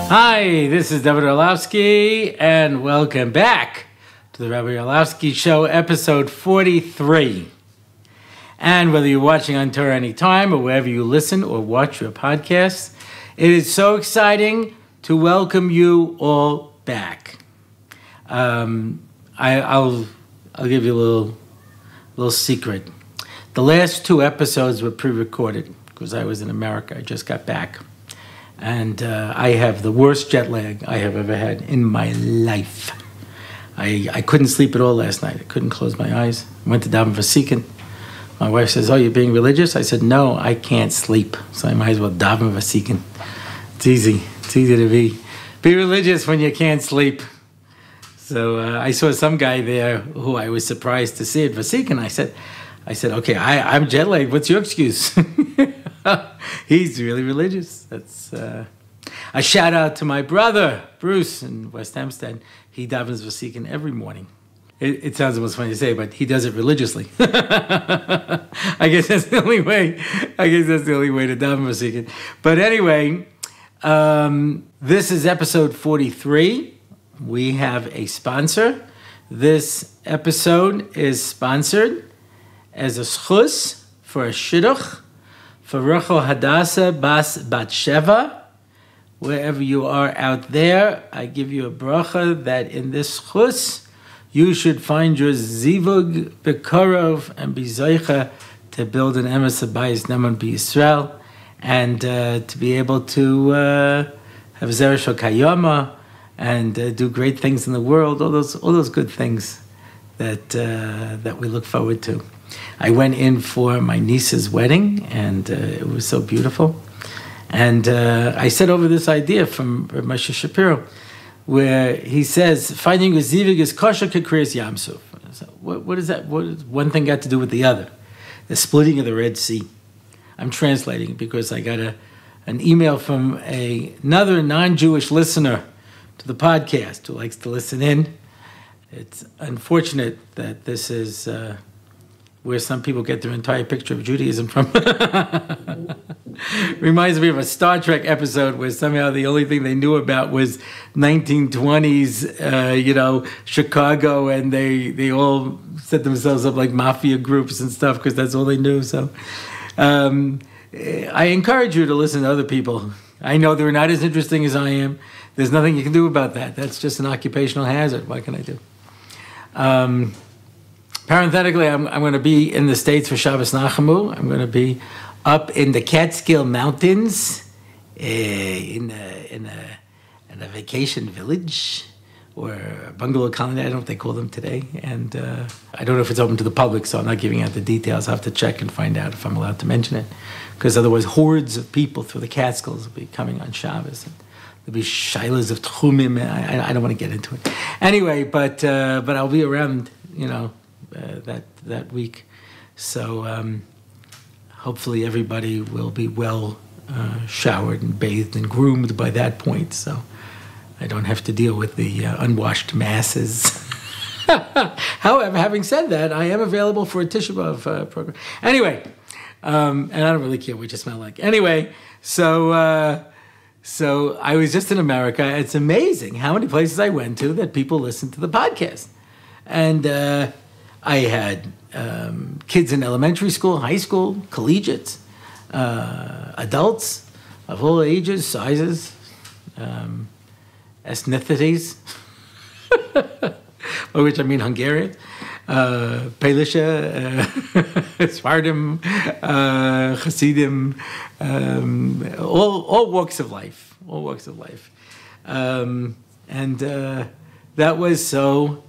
Hi, this is Rabbi Orlofsky, and welcome back to the Rabbi Orlofsky Show, episode 43. And whether you're watching on Torah anytime or wherever you listen or watch your podcasts, it is so exciting to welcome you all back. I'll give you a little secret. The last two episodes were pre-recorded because I was in America. I just got back. And I have the worst jet lag I have ever had in my life. I couldn't sleep at all last night. I couldn't close my eyes. I went to daven vasikin. My wife says, "Oh, you're being religious?" I said, "No, I can't sleep. So I might as well daven vasikin." It's easy. It's easy to be religious when you can't sleep. So I saw some guy there who I was surprised to see at vasikin. I said, "Okay, I'm jet lagged. What's your excuse?" He's really religious. That's a shout out to my brother Bruce in West Hempstead. He davens vasikin every morning. It sounds almost funny to say, but he does it religiously. I guess that's the only way. To daven vasikin. But anyway, this is episode 43. We have a sponsor. This episode is sponsored as a schus for a shidduch for Rachel Hadassah Bas Bat Sheva. Wherever you are out there, I give you a bracha that in this chus, you should find your zivug bekarov and be zoicha to build an emes habayis neman b'Yisrael and to be able to have zera shel kayama and do great things in the world. All those good things that we look forward to. I went in for my niece's wedding, and it was so beautiful. And I said over this idea from Moshe Shapiro, where he says, finding a zivig is kosher k'kriyas yamsuf. So what is that? What does one thing got to do with the other? The splitting of the Red Sea. I'm translating because I got an email from another non-Jewish listener to the podcast who likes to listen in. It's unfortunate that this is where some people get their entire picture of Judaism from. Reminds me of a Star Trek episode where somehow the only thing they knew about was 1920s, Chicago, and they all set themselves up like mafia groups and stuff because that's all they knew. So I encourage you to listen to other people. I know they're not as interesting as I am. There's nothing you can do about that. That's just an occupational hazard. What can I do? Parenthetically, I'm going to be in the States for Shabbos Nachamu. I'm going to be up in the Catskill Mountains in a vacation village or a bungalow colony. I don't know what they call them today. And I don't know if it's open to the public, so I'm not giving out the details. I'll have to check and find out if I'm allowed to mention it. Because otherwise hordes of people through the Catskills will be coming on Shabbos. And there'll be shilas of tchumim. I don't want to get into it. Anyway, but I'll be around, that week. So hopefully everybody will be well showered and bathed and groomed by that point. So I don't have to deal with the unwashed masses. However, having said that, I am available for a Tisha B'Av program. Anyway, and I don't really care what you smell like. Anyway, so I was just in America. It's amazing how many places I went to that people listen to the podcast. And I had kids in elementary school, high school, collegiates, adults of all ages, sizes, ethnicities, by which I mean Hungarians, Pelisha, Sfardim, Hasidim, all walks of life, and that was so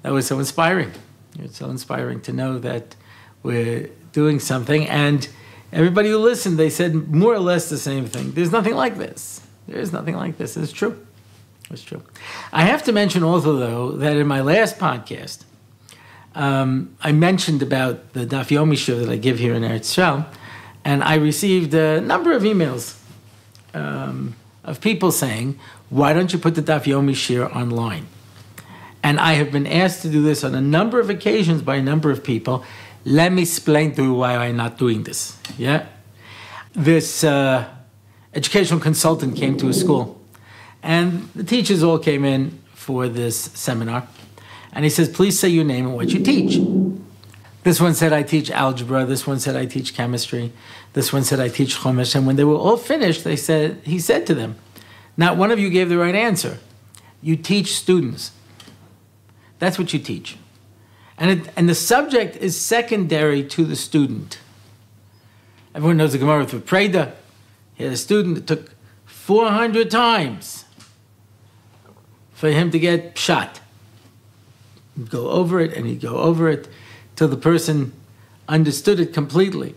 inspiring. It's so inspiring to know that we're doing something, and everybody who listened, they said more or less the same thing. There's nothing like this. There's nothing like this. It's true. It's true. I have to mention also, though, that in my last podcast, I mentioned about the DAF Yomi Show that I give here in Eretz Yisrael, and I received a number of emails of people saying, why don't you put the DAF Yomi Shir online? And I have been asked to do this on a number of occasions by a number of people. Let me explain to you why I'm not doing this. Yeah? This educational consultant came to a school, And the teachers all came in for this seminar. And he says, please say your name and what you teach. This one said, I teach algebra. This one said, I teach chemistry. This one said, I teach Chumash. And when they were all finished, he said to them, not one of you gave the right answer. You teach students. That's what you teach. And the subject is secondary to the student. Everyone knows the Gemara with Preda. He had a student that took 400 times for him to get shot. He'd go over it and he'd go over it till the person understood it completely.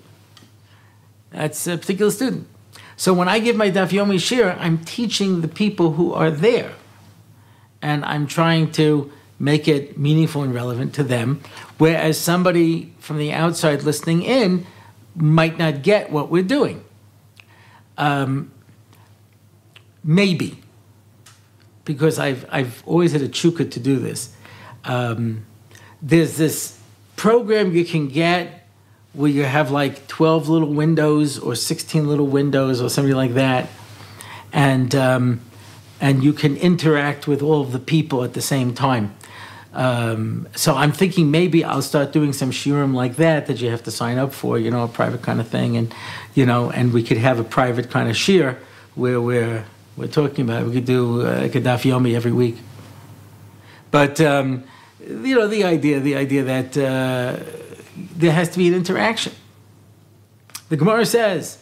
That's a particular student. So when I give my DAF Yomi Shir, I'm teaching the people who are there. And I'm trying to make it meaningful and relevant to them, whereas somebody from the outside listening in might not get what we're doing. Maybe, because I've always had a chukka to do this. There's this program you can get where you have like 12 little windows or 16 little windows or something like that, and you can interact with all of the people at the same time. So I'm thinking maybe I'll start doing some shiurim like that you have to sign up for, a private kind of thing, and we could have a private kind of shir where we're talking about it. We could do DAF Yomi every week. But the idea that there has to be an interaction. The Gemara says,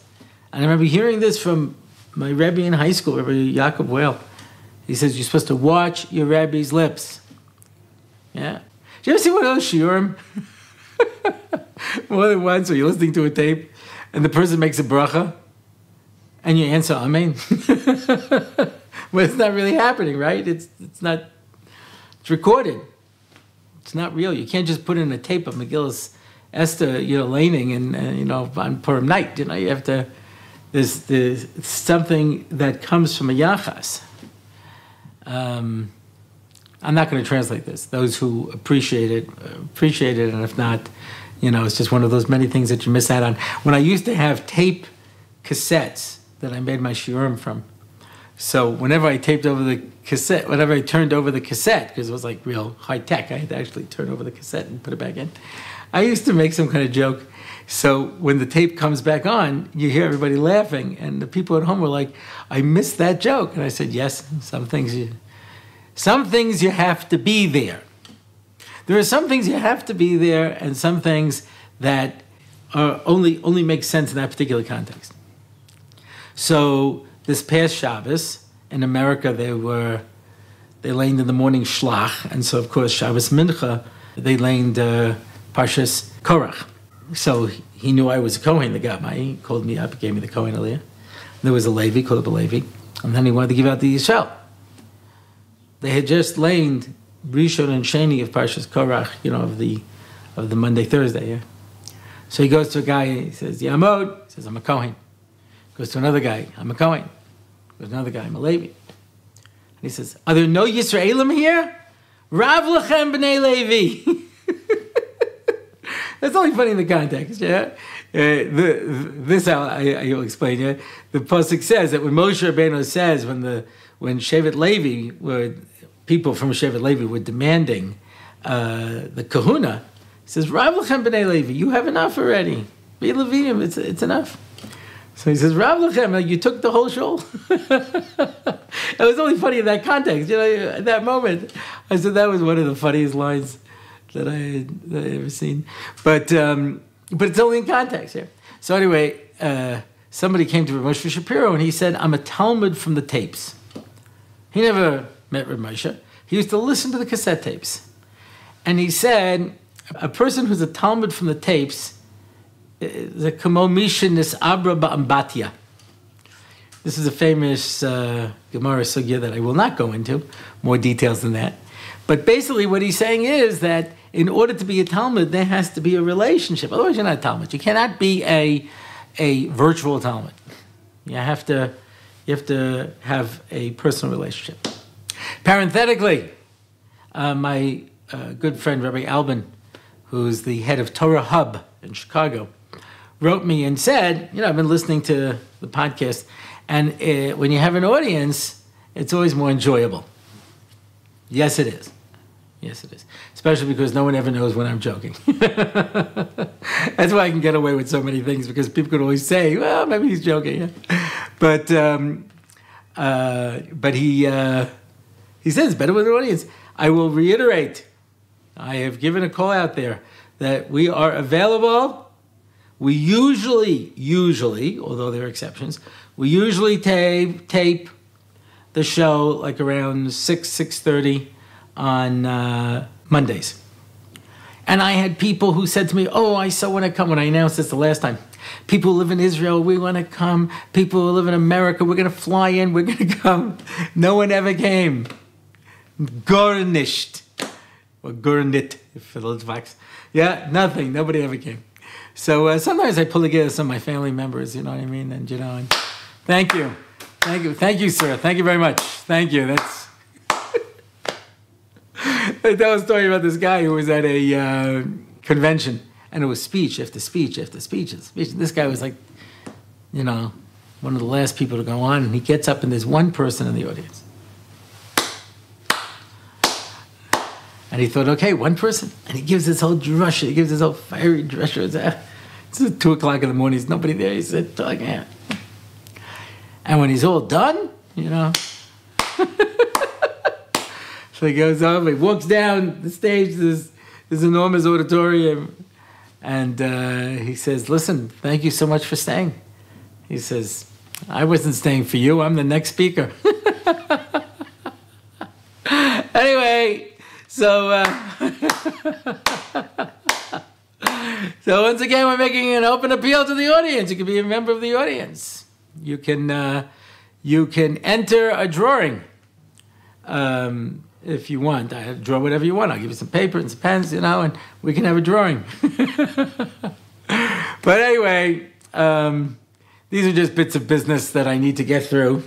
and I remember hearing this from my Rebbe in high school, Rabbi Yaakov Weil. He says you're supposed to watch your Rebbe's lips. Yeah. Did you ever see one of those shiurim? More than once, where you're listening to a tape and the person makes a bracha and you answer amen. Well, it's not really happening, right? It's recorded. It's not real. You can't just put in a tape of Megillus Esther, laning and on Purim night. You have to. There's something that comes from a yachas. I'm not going to translate this. Those who appreciate it, and if not, it's just one of those many things that you miss out on. When I used to have tape cassettes that I made my shiurim from, so whenever I taped over the cassette, whenever I turned over the cassette, because it was like real high tech, I had to actually turn over the cassette and put it back in. I used to make some kind of joke. So when the tape comes back on, you hear everybody laughing, and the people at home were like, I missed that joke. And I said, yes, some things you have to be there. There are some things you have to be there, and some things that only make sense in that particular context. So this past Shabbos in America, they laned in the morning shlach, and so of course Shabbos mincha they laned Parshas Korach. So he knew I was a Kohen. The guy, he called me up, gave me the Kohen aliyah. There was a Levi, called up a Levi, and then he wanted to give out the Yishal. They had just laned Rishon and Sheni of Parshas Korach, of the Monday, Thursday. Yeah? So he goes to a guy, and he says, Yamod. He says, I'm a Kohen. Goes to another guy, I'm a Kohen. Goes to another guy, I'm a Levi. And he says, are there no Yisraelim here? Rav Lechem b'nei Levi. That's only funny in the context, yeah? This I will explain, yeah? The Pasuk says that when Moshe Rabbeinu says, when Shevet Levi, people from Shevet Levi were demanding the kahuna, he says, Rav Lechem b'nei Levi, you have enough already. Be Leviim, it's enough. So he says, Rav Lechem, you took the whole shul. It was only funny in that context, at that moment. I said that was one of the funniest lines that I had ever seen. But it's only in context here. So anyway, somebody came to Rav Moshe Shapiro and he said, I'm a Talmud from the tapes. He never met Rav Moshe. He used to listen to the cassette tapes. And he said, a person who's a Talmud from the tapes is a Kamo Mishanis Abra Ba'ambatya. This is a famous Gemara sugya that I will not go into, more details than that. But basically what he's saying is that in order to be a Talmud, there has to be a relationship. Otherwise you're not a Talmud. You cannot be a virtual Talmud. You have to have a personal relationship. Parenthetically, my good friend Rabbi Albin, who's the head of Torah Hub in Chicago, wrote me and said, I've been listening to the podcast, and when you have an audience it's always more enjoyable. Yes, it is. Yes, it is. Especially because no one ever knows when I'm joking. That's why I can get away with so many things, because people could always say, well, maybe he's joking. Yeah. But he says, better with the audience. I will reiterate, I have given a call out there that we are available. We usually, although there are exceptions, we usually tape the show like around 6:30 on Mondays. And I had people who said to me, oh, I so want to come when I announced this the last time. People who live in Israel, we want to come. People who live in America, we're going to fly in, we're going to come. No one ever came. Gornisht. Or gurnit, for the Litvaks. Yeah, nothing. Nobody ever came. So sometimes I pull together some of my family members, you know what I mean? And, and thank you. Thank you. Thank you, sir. Thank you very much. Thank you. That's... I was talking about this guy who was at a convention, and it was speech after speech after speech after speech. And this guy was like, one of the last people to go on, and he gets up and there's one person in the audience. And he thought, okay, one person. And he gives this whole drusha, he gives this whole fiery drusha. It's 2 o'clock in the morning, there's nobody there. He's talking. And when he's all done, so he goes over, he walks down the stage, this enormous auditorium, and he says, listen, thank you so much for staying. He says, I wasn't staying for you, I'm the next speaker. Anyway, so once again, we're making an open appeal to the audience. You can be a member of the audience. You can enter a drawing. If you want, I draw whatever you want. I'll give you some paper and some pens, and we can have a drawing. But anyway, these are just bits of business that I need to get through.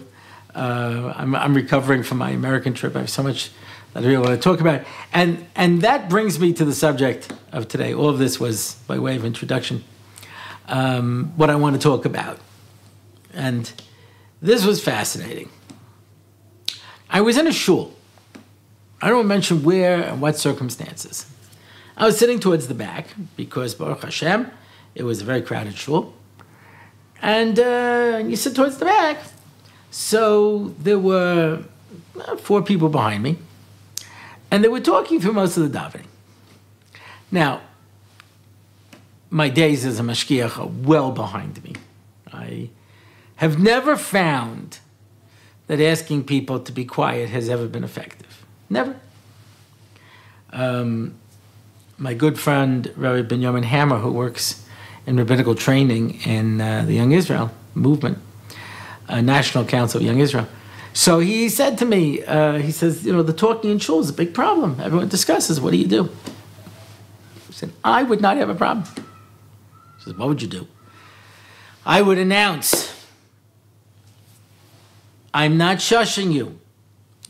I'm recovering from my American trip. I have so much that I really want to talk about. And that brings me to the subject of today. All of this was by way of introduction, what I want to talk about. And this was fascinating. I was in a shul. I don't mention where and what circumstances. I was sitting towards the back because, Baruch Hashem, it was a very crowded shul. And you sit towards the back. So there were 4 people behind me. And they were talking through most of the davening. Now, my days as a mashgiach are well behind me. I have never found that asking people to be quiet has ever been effective. Never. My good friend, Rabbi Benjamin Hammer, who works in rabbinical training in the Young Israel movement, National Council of Young Israel. So he said to me, he says, the talking in shul is a big problem. Everyone discusses, what do you do? I said, I would not have a problem. He says, what would you do? I would announce, I'm not shushing you.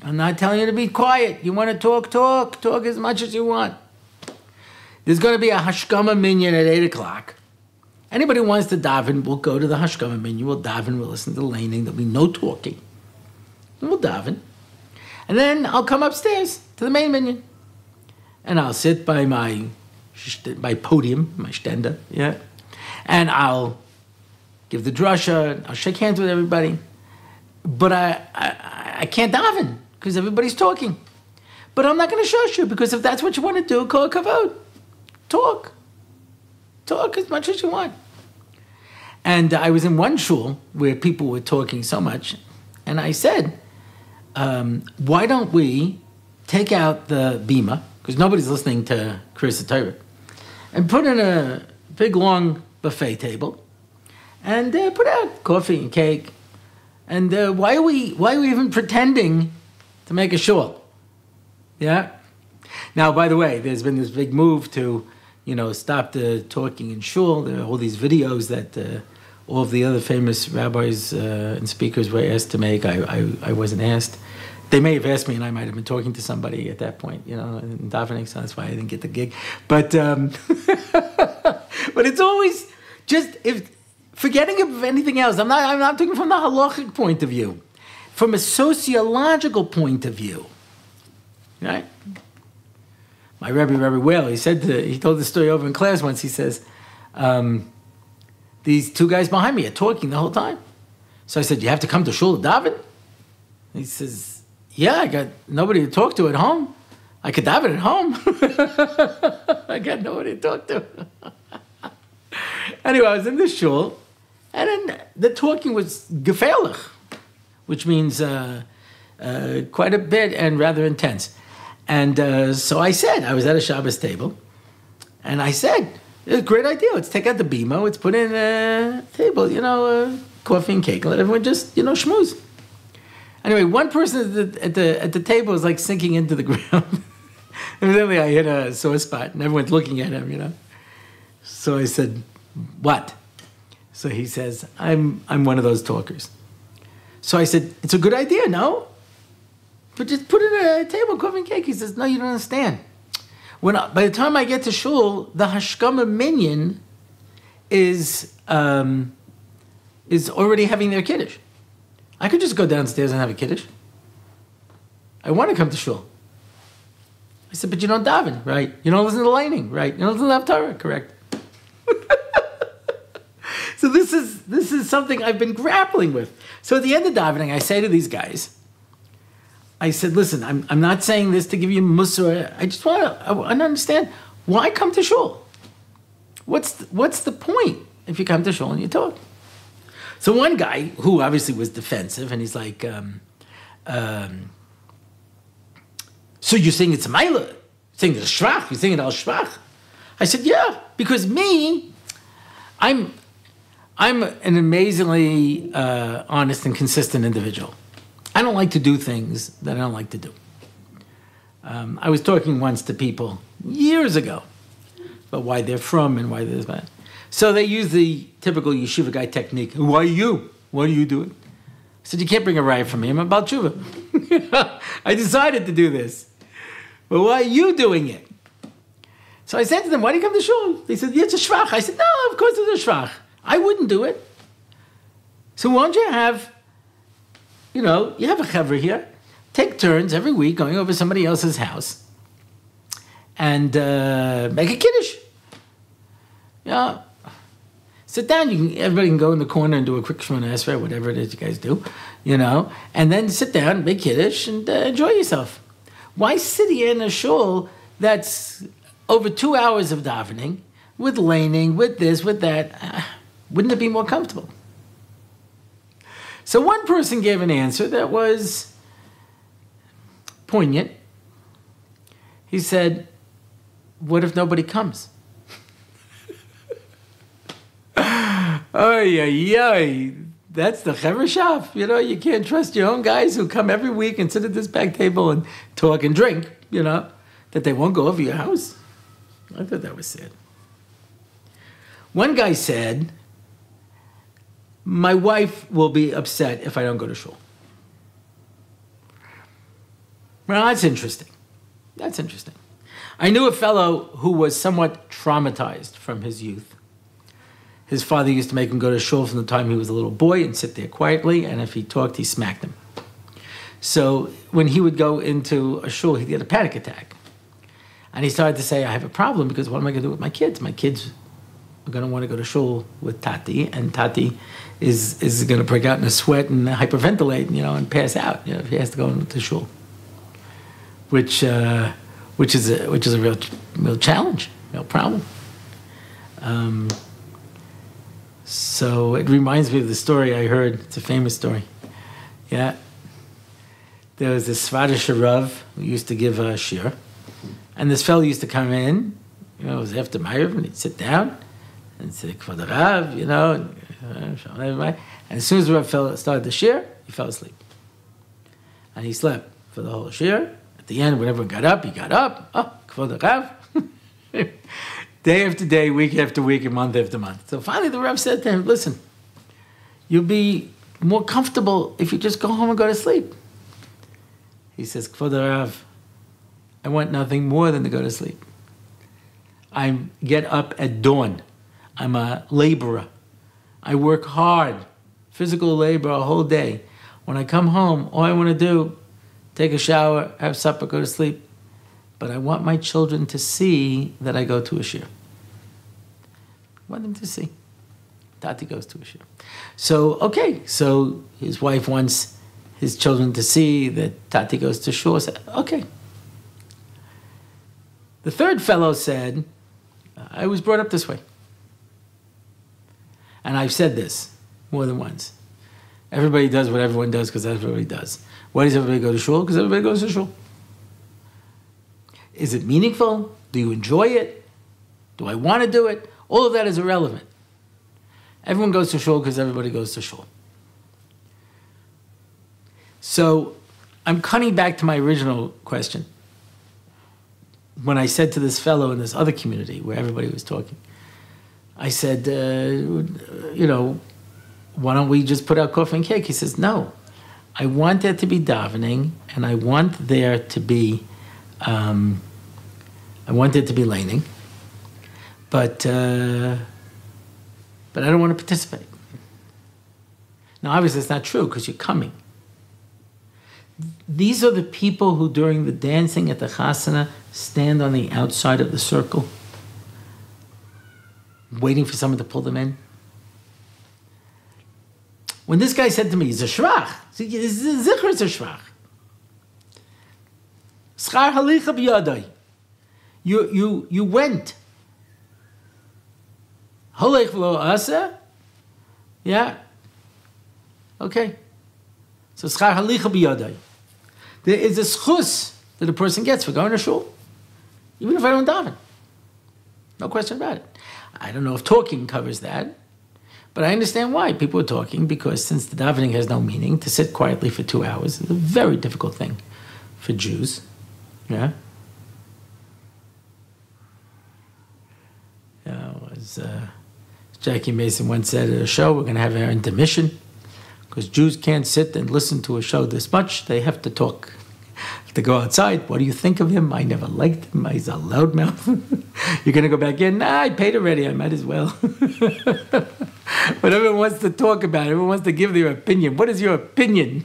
I'm not telling you to be quiet. You want to talk as much as you want. There's going to be a hashkama minyan at 8 o'clock. Anybody who wants to daven will go to the hashkama minyan. We'll daven, we'll listen to the laning. There'll be no talking. And we'll daven. And then I'll come upstairs to the main minyan. And I'll sit by my podium, my stender, yeah. And I'll give the drasha, I'll shake hands with everybody. But I can't daven because everybody's talking. But I'm not going to shush you, because if that's what you want to do, kol kavod. Talk. Talk as much as you want. And I was in one shul where people were talking so much, and I said, why don't we take out the bima, because nobody's listening to Kriyas Torah, and put in a big, long buffet table, and put out coffee and cake. And why are we even pretending to make a shul? Yeah? Now, by the way, there's been this big move to, stop the talking in shul. There are all these videos that all of the other famous rabbis and speakers were asked to make. I wasn't asked. They may have asked me, and I might have been talking to somebody at that point, in davening, so that's why I didn't get the gig. But but it's always just, if forgetting of anything else, I'm not talking from the halachic point of view. from a sociological point of view, right? My Rabbi Whale, he told the story over in class once. He says, these two guys behind me are talking the whole time. So I said, you have to come to Shul to daven? He says, yeah, I got nobody to talk to at home. I could daven at home. I got nobody to talk to. Anyway, I was in the Shul, and then the talking was gefährlich, which means quite a bit and rather intense. And so I said, I was at a Shabbos table, and I said, it's a great idea. Let's take out the bima, let's put in a table, coffee and cake, and let everyone just, schmooze. Anyway, one person at the table was like sinking into the ground. Evidently, I hit a sore spot, and everyone's looking at him, So I said, what? So he says, I'm one of those talkers. So I said, it's a good idea, no? But just put in a table, coffee and cake. He says, no, you don't understand. By the time I get to Shul, the Hashkama minyan is already having their kiddush. I could just go downstairs and have a kiddush. I want to come to Shul. I said, but you don't daven, right? You don't listen to the lining, right? You don't listen to the Torah, correct? So this is something I've been grappling with. So at the end of davening, I say to these guys, I said, listen, I'm not saying this to give you mussar. I just want to understand, why come to Shul? What's the point if you come to Shul and you talk? So one guy, who obviously was defensive, and he's like, so you're saying it's a Maila? You're saying it's a Shvach? You're saying it's al Shvach? I said, yeah, because I'm an amazingly honest and consistent individual. I don't like to do things that I don't like to do. I was talking once to people years ago about why they're from and why they're this. So they use the typical yeshiva guy technique. Why you? What are you doing? I said, you can't bring a riot from me. I'm about tshuva. I decided to do this. But why are you doing it? So I said to them, why do you come to Shul? They said, yeah, it's a shvach. I said, no, of course it's a shvach. I wouldn't do it. So why don't you have, you have a chevra here. Take turns every week going over somebody else's house and make a kiddush. Yeah. Sit down. Everybody can go in the corner and do a quick Shemona Esrei, whatever it is you guys do, and then sit down, make kiddush, and enjoy yourself. Why sit here in a shul that's over 2 hours of davening, with laning, with this, with that? Wouldn't it be more comfortable? So one person gave an answer that was poignant. He said, what if nobody comes? Oy, that's the chevra shaf. You can't trust your own guys who come every week and sit at this back table and talk and drink, that they won't go over your house. I thought that was sad. One guy said, my wife will be upset if I don't go to shul. Well, that's interesting. That's interesting. I knew a fellow who was somewhat traumatized from his youth. His father used to make him go to shul from the time he was a little boy and sit there quietly, and if he talked, he smacked him. So when he would go into a shul, he'd get a panic attack. And he started to say, I have a problem because what am I going to do with my kids? My kids are going to want to go to shul with Tati, and Tati is going to break out in a sweat and hyperventilate, and pass out, if he has to go into shul. Which is a real challenge, real problem. So it reminds me of the story I heard. It's a famous story. Yeah. There was this Svadish Rav who used to give a shir. And this fellow used to come in, it was after Ma'ariv, and he'd sit down and say, Kvod Rav, and as soon as the Rav started the shir, he fell asleep. And he slept for the whole shir. At the end, when everyone got up, he got up. Oh, Kvod Rav. Day after day, week after week, and month after month. So finally the Rav said to him, listen, you'll be more comfortable if you just go home and go to sleep. He says, Kvod Rav, I want nothing more than to go to sleep. I get up at dawn. I'm a laborer. I work hard, physical labor a whole day. When I come home, all I want to do, take a shower, have supper, go to sleep. But I want my children to see that I go to a shir. I want them to see. Tati goes to a shir. So, okay, so his wife wants his children to see that Tati goes to shul. So, okay. The third fellow said, I was brought up this way. And I've said this more than once. Everybody does what everyone does because that's what everybody does. Why does everybody go to shul? Because everybody goes to shul. Is it meaningful? Do you enjoy it? Do I want to do it? All of that is irrelevant. Everyone goes to shul because everybody goes to shul. So I'm cutting back to my original question. When I said to this fellow in this other community where everybody was talking, I said, why don't we just put out coffee and cake? He says, no. I want there to be davening, and I want there to be, laning, but I don't want to participate. Now, obviously, it's not true because you're coming. These are the people who, during the dancing at the chasana, stand on the outside of the circle, waiting for someone to pull them in. When this guy said to me, he's a shvach. Zikr is a shvach. Schar halicha b'yadai. You went. Holech lo asa. Yeah. Okay. So schar halicha b'yadai. There is a schus that a person gets for going to shul, even if I don't daven. No question about it. I don't know if talking covers that. But I understand why people are talking, because since the davening has no meaning, to sit quietly for 2 hours is a very difficult thing for Jews. Yeah? As Jackie Mason once said at a show, we're going to have our intermission, because Jews can't sit and listen to a show this much. They have to talk. To go outside. What do you think of him? I never liked him. He's a loudmouth. You're going to go back in? Nah, I paid already. I might as well. But everyone wants to talk about it. Everyone wants to give their opinion. What is your opinion?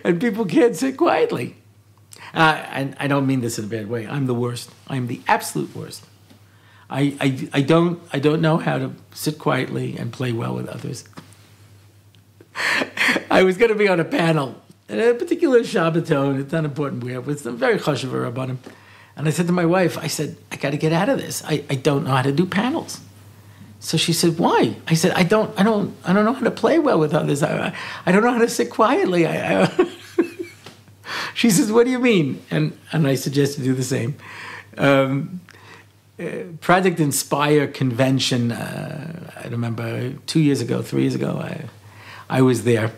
And people can't sit quietly. And I don't mean this in a bad way. I'm the worst. I'm the absolute worst. I don't know how to sit quietly and play well with others. I was going to be on a panel. A particular Shabbaton, it's not important where, but it's very chashuv rabbanim. And I said to my wife, I said, I got to get out of this. I don't know how to do panels. So she said, why? I said, I don't know how to play well with others. I don't know how to sit quietly. She says, what do you mean? And I suggest you do the same. Project Inspire convention, I remember 3 years ago, I was there.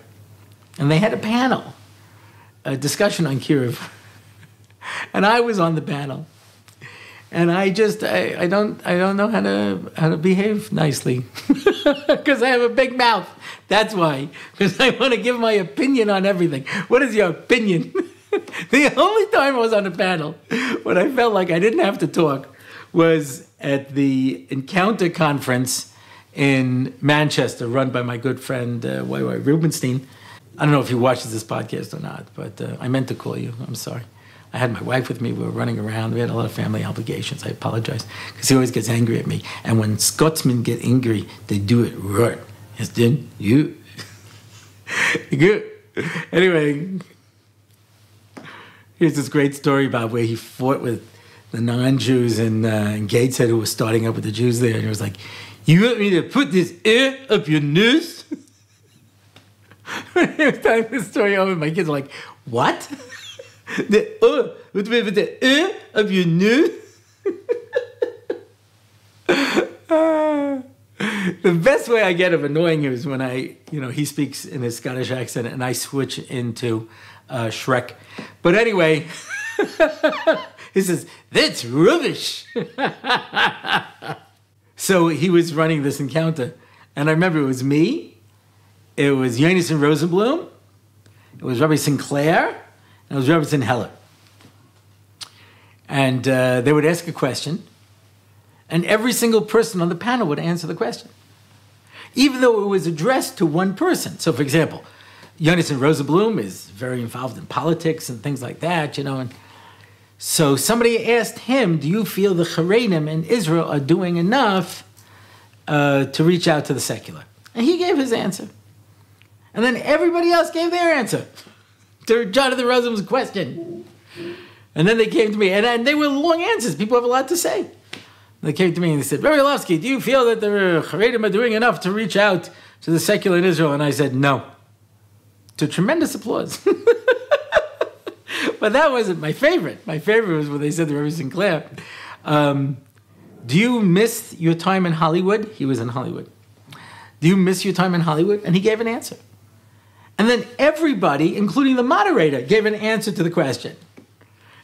And they had a panel, a discussion on Kiruv. And I was on the panel. And I don't know how to behave nicely. Because I have a big mouth. That's why. Because I want to give my opinion on everything. What is your opinion? The only time I was on a panel when I felt like I didn't have to talk was at the Encounter Conference in Manchester, run by my good friend Y.Y. Rubenstein. I don't know if he watches this podcast or not, but I meant to call you. I'm sorry. I had my wife with me. We were running around. We had a lot of family obligations. I apologize, because he always gets angry at me. And when Scotsmen get angry, they do it right. Yes, then you. Good. Anyway, here's this great story about where he fought with the non-Jews in Gateshead who was starting up with the Jews there. And he was like, you want me to put this air up your nose? When he was telling this story over, my kids are like, what? With the air up your nose? The best way I get of annoying him is when he speaks in his Scottish accent and I switch into Shrek. But anyway, he says, that's rubbish. So he was running this encounter. And I remember it was me, it was Yonason Rosenblum, it was Rabbi Sinclair, and it was Rabbi Heller. And they would ask a question, and every single person on the panel would answer the question, even though it was addressed to one person. So, for example, Yonason Rosenblum is very involved in politics and things like that, and so somebody asked him, do you feel the Haredim in Israel are doing enough to reach out to the secular? And he gave his answer. And then everybody else gave their answer to Jonathan Rosenblum's question. And then they came to me, and they were long answers. People have a lot to say. They came to me and they said, Rabbi Lawsky, do you feel that the Haredim are doing enough to reach out to the secular in Israel? And I said, no. To tremendous applause. But that wasn't my favorite. My favorite was when they said to Rabbi Sinclair, do you miss your time in Hollywood? He was in Hollywood. Do you miss your time in Hollywood? And he gave an answer. And then everybody, including the moderator, gave an answer to the question.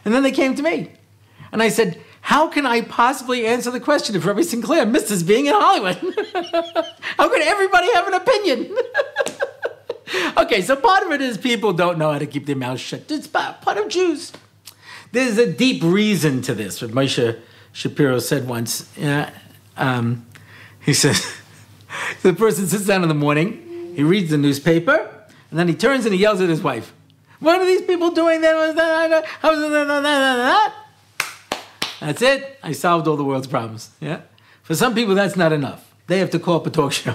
And then they came to me. And I said, how can I possibly answer the question if Rabbi Sinclair misses being in Hollywood? How could everybody have an opinion? Okay, so part of it is people don't know how to keep their mouths shut. It's part of Jews. There's a deep reason to this. What Moshe Shapiro said once. He says, the person sits down in the morning, he reads the newspaper, and then he turns and he yells at his wife. What are these people doing? That's it. I solved all the world's problems. Yeah. For some people, that's not enough. They have to call up a talk show.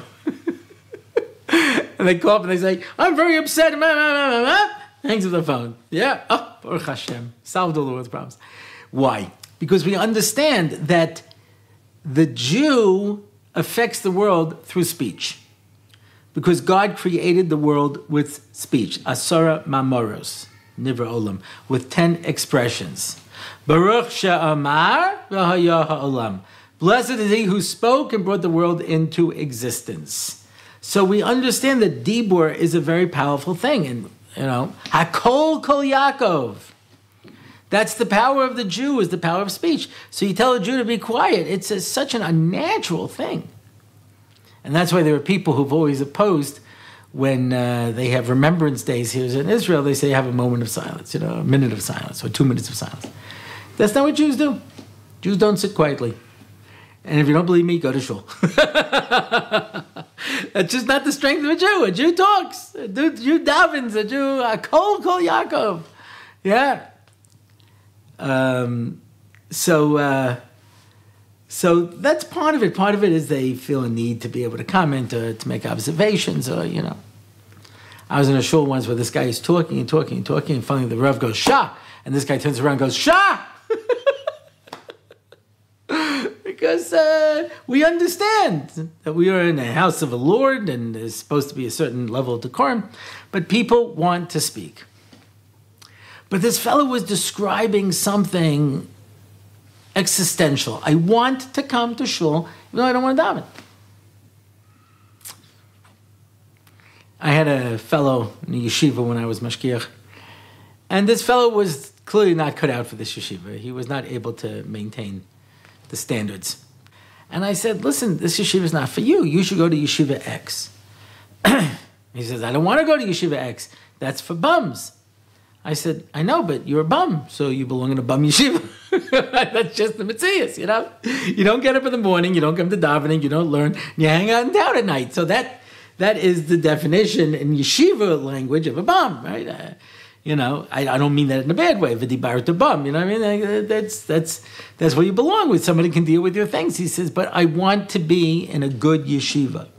And they call up and they say, I'm very upset. Hangs up the phone. Yeah. Oh, Baruch Hashem. Solved all the world's problems. Why? Because we understand that the Jew affects the world through speech. Because God created the world with speech. Asara mamoros. Nivra olam. With 10 expressions. Baruch she'amar v'haya ha'olam. Blessed is he who spoke and brought the world into existence. So we understand that Dibur is a very powerful thing. And, Hakol Kol Yaakov. That's the power of the Jew, is the power of speech. So you tell a Jew to be quiet. It's such an unnatural thing. And that's why there are people who've always opposed when they have remembrance days here in Israel, they say have a moment of silence, a minute of silence or 2 minutes of silence. That's not what Jews do. Jews don't sit quietly. And if you don't believe me, go to Shul. That's just not the strength of a Jew. A Jew talks. A Jew davens. A Jew, Kol Yaakov. Yeah. So that's part of it. Part of it is they feel a need to be able to comment or to make observations or, I was in a shul once where this guy is talking and talking and talking, and finally the Rav goes, Shah! And this guy turns around and goes, Shah! Because we understand that we are in a house of a Lord and there's supposed to be a certain level of decorum, but people want to speak. But this fellow was describing something existential. I want to come to Shul, even though I don't want to daven. I had a fellow in the yeshiva when I was mashgiach, and this fellow was clearly not cut out for this yeshiva. He was not able to maintain the standards. And I said, listen, this yeshiva is not for you. You should go to yeshiva X. He says, I don't want to go to yeshiva X. That's for bums. I said, I know, but you're a bum, so you belong in a bum yeshiva. That's just the Metzias, You don't get up in the morning, you don't come to davening, you don't learn, you hang out in town at night. So that is the definition in yeshiva language of a bum, right? I don't mean that in a bad way. V'dibar to bum, you know what I mean? That's where you belong with. Somebody can deal with your things. He says, but I want to be in a good yeshiva.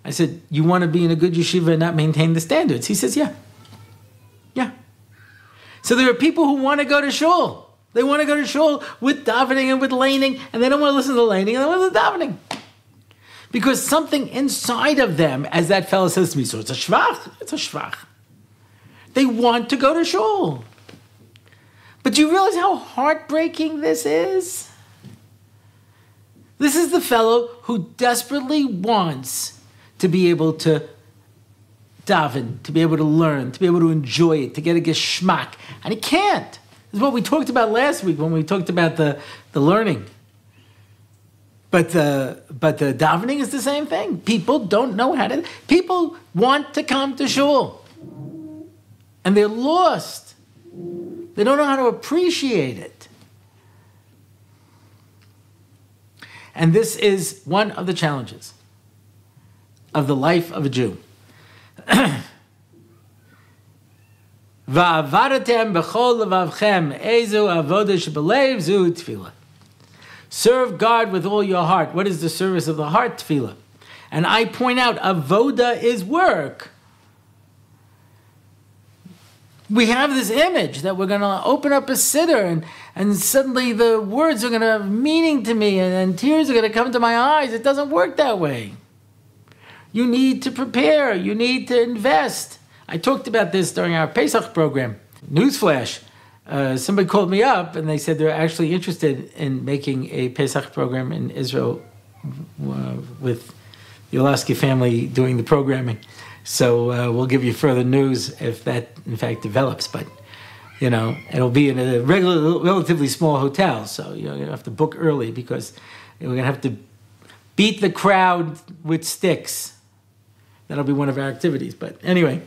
I said, you want to be in a good yeshiva and not maintain the standards? He says, yeah. Yeah. So there are people who want to go to shul. They want to go to shul with davening and with laning, and they don't want to listen to the laning, and they want to listen to davening. Because something inside of them, as that fellow says to me, so it's a shvach. It's a shvach. They want to go to shul. But do you realize how heartbreaking this is? This is the fellow who desperately wants to be able to daven, to be able to learn, to be able to enjoy it, to get a geschmack. And he can't. This is what we talked about last week when we talked about the learning. But the davening is the same thing. People don't know how to. People want to come to shul. And they're lost. They don't know how to appreciate it. And this is one of the challenges of the life of a Jew. Va'avadatem b'chol levavchem ezu avodah shebelev zu tefillah. Serve God with all your heart. What is the service of the heart? Tefillah. And I point out, avoda is work. We have this image that we're going to open up a siddur and suddenly the words are going to have meaning to me and tears are going to come to my eyes. It doesn't work that way. You need to prepare. You need to invest. I talked about this during our Pesach program. Newsflash. Somebody called me up and they said they're actually interested in making a Pesach program in Israel with the Lawsky family doing the programming. So we'll give you further news if that in fact develops. But it'll be in a relatively small hotel, so you're gonna have to book early because we're gonna have to beat the crowd with sticks. That'll be one of our activities. But anyway.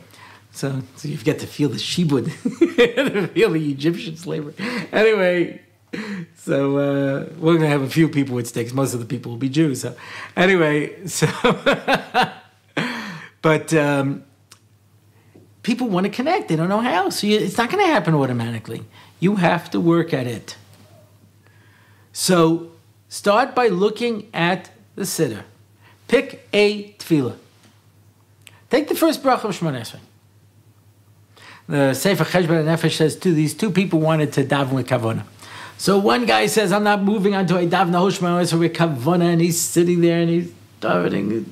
So you get to feel the shibud, to feel the Egyptian slavery. Anyway, so we're going to have a few people with sticks. Most of the people will be Jews. So anyway, but people want to connect. They don't know how. So it's not going to happen automatically. You have to work at it. So start by looking at the siddur. Pick a tefillah. Take the first bracha of Shemona Esrei. The Sefer Cheshbon Nefesh says these two people wanted to daven with kavana. So one guy says, I'm not moving until I daven the Shemona Esrei with kavana, and he's sitting there and he's davening.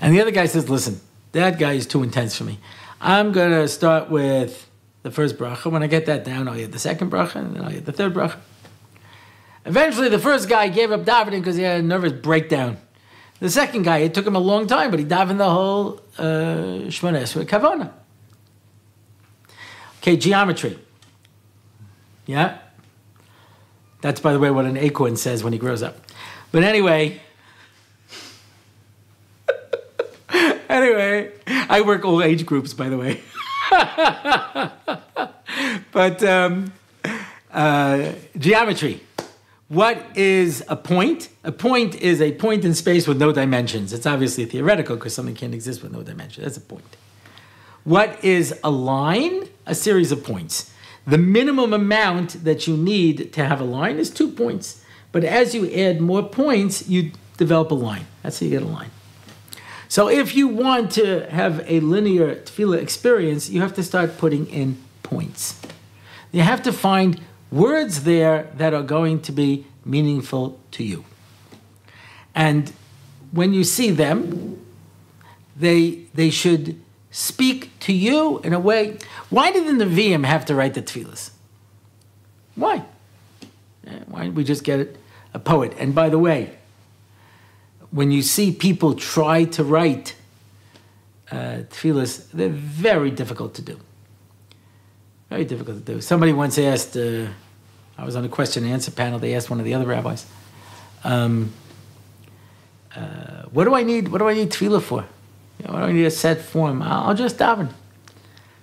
And the other guy says, listen, that guy is too intense for me. I'm going to start with the first bracha. When I get that down, I'll get the second bracha, and then I'll get the third bracha. Eventually, the first guy gave up davening because he had a nervous breakdown. The second guy, it took him a long time, but he davened the whole Shemona Esrei kavana. Okay, geometry. Yeah? That's, by the way, what an acorn says when he grows up. But anyway, I work all age groups, by the way. But geometry. What is a point? A point is a point in space with no dimensions. It's obviously theoretical because something can't exist with no dimensions. That's a point. What is a line? A series of points. The minimum amount that you need to have a line is 2 points. But as you add more points, you develop a line. That's how you get a line. So if you want to have a linear tefillah experience, you have to start putting in points. You have to find words there that are going to be meaningful to you. And when you see them, they should speak to you in a way. Why did the Nevi'im have to write the tefillahs? Why? Why didn't we just get a poet? And by the way, when you see people try to write tefillahs, they're very difficult to do. Very difficult to do. Somebody once asked, I was on a question and answer panel, they asked one of the other rabbis, what do I need tefillah for? What do I need a set form? I'll just daven.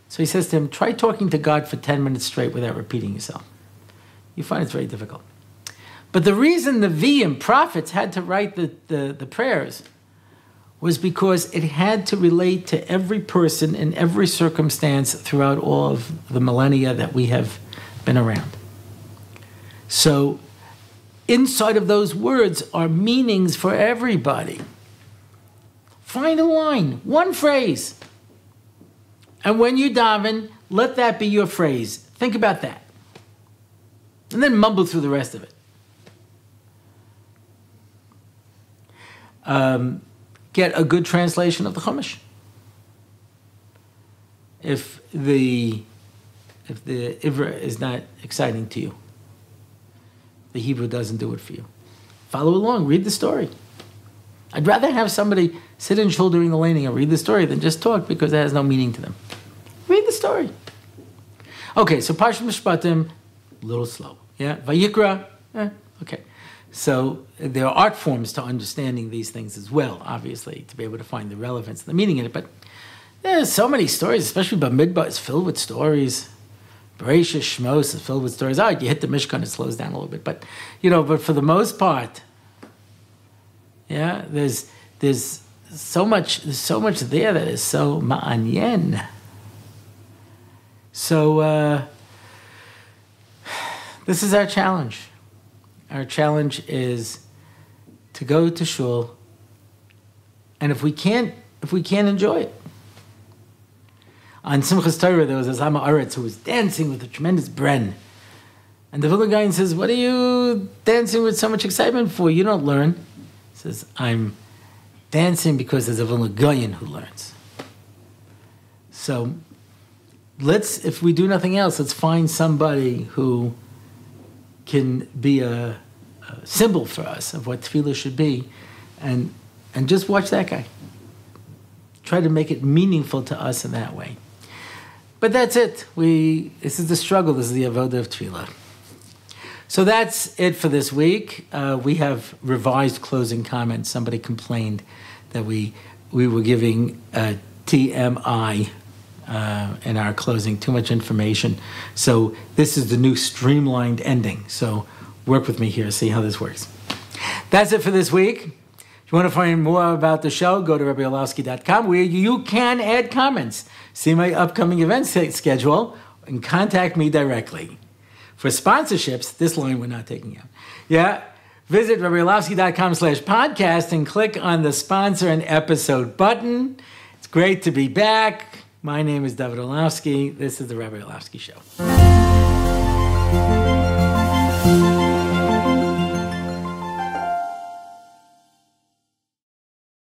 So he says to him, try talking to God for 10 minutes straight without repeating yourself. You find it's very difficult. But the reason the Nevi'im, prophets, had to write the prayers was because it had to relate to every person in every circumstance throughout all of the millennia that we have been around. So inside of those words are meanings for everybody. Find a line, one phrase. And when you daven, let that be your phrase. Think about that. And then mumble through the rest of it. Get a good translation of the Chumash. If the Ivra is not exciting to you, the Hebrew doesn't do it for you. Follow along, read the story. I'd rather have somebody sit in Shul during the laning and read the story than just talk because it has no meaning to them. Read the story. Okay, so Parshat Mishpatim, a little slow. Yeah, Vayikra, okay. So there are art forms to understanding these things as well, obviously, to be able to find the relevance and the meaning in it. But there's so many stories, especially Bamidbar is filled with stories. Bereshis Shmos is filled with stories. All right, you hit the Mishkan, it slows down a little bit. But, but for the most part, yeah, there's so much there that is so ma'anyen. So this is our challenge. Our challenge is to go to shul, and if we can't enjoy it. On Simchas Torah, there was a Zama Aretz who was dancing with a tremendous bren. And the Vilna Gaon says, "What are you dancing with so much excitement for? You don't learn." He says, "I'm dancing because there's a Vilna Gaon who learns." So if we do nothing else, let's find somebody who can be a symbol for us of what tefillah should be, and just watch that guy. Try to make it meaningful to us in that way. But that's it. This is the struggle. This is the avodah of tefillah. So that's it for this week. We have revised closing comments. Somebody complained that we were giving TMI in our closing, too much information. So this is the new streamlined ending. So work with me here, see how this works. That's it for this week. If you want to find more about the show, go to RabbiOrlofsky.com, where you can add comments, see my upcoming event schedule, and contact me directly. For sponsorships, this line we're not taking out. Yeah, visit RabbiOrlofsky.com/podcast and click on the sponsor and episode button. It's great to be back. My name is David Lawsky. This is the Rabbi Orlofsky Show.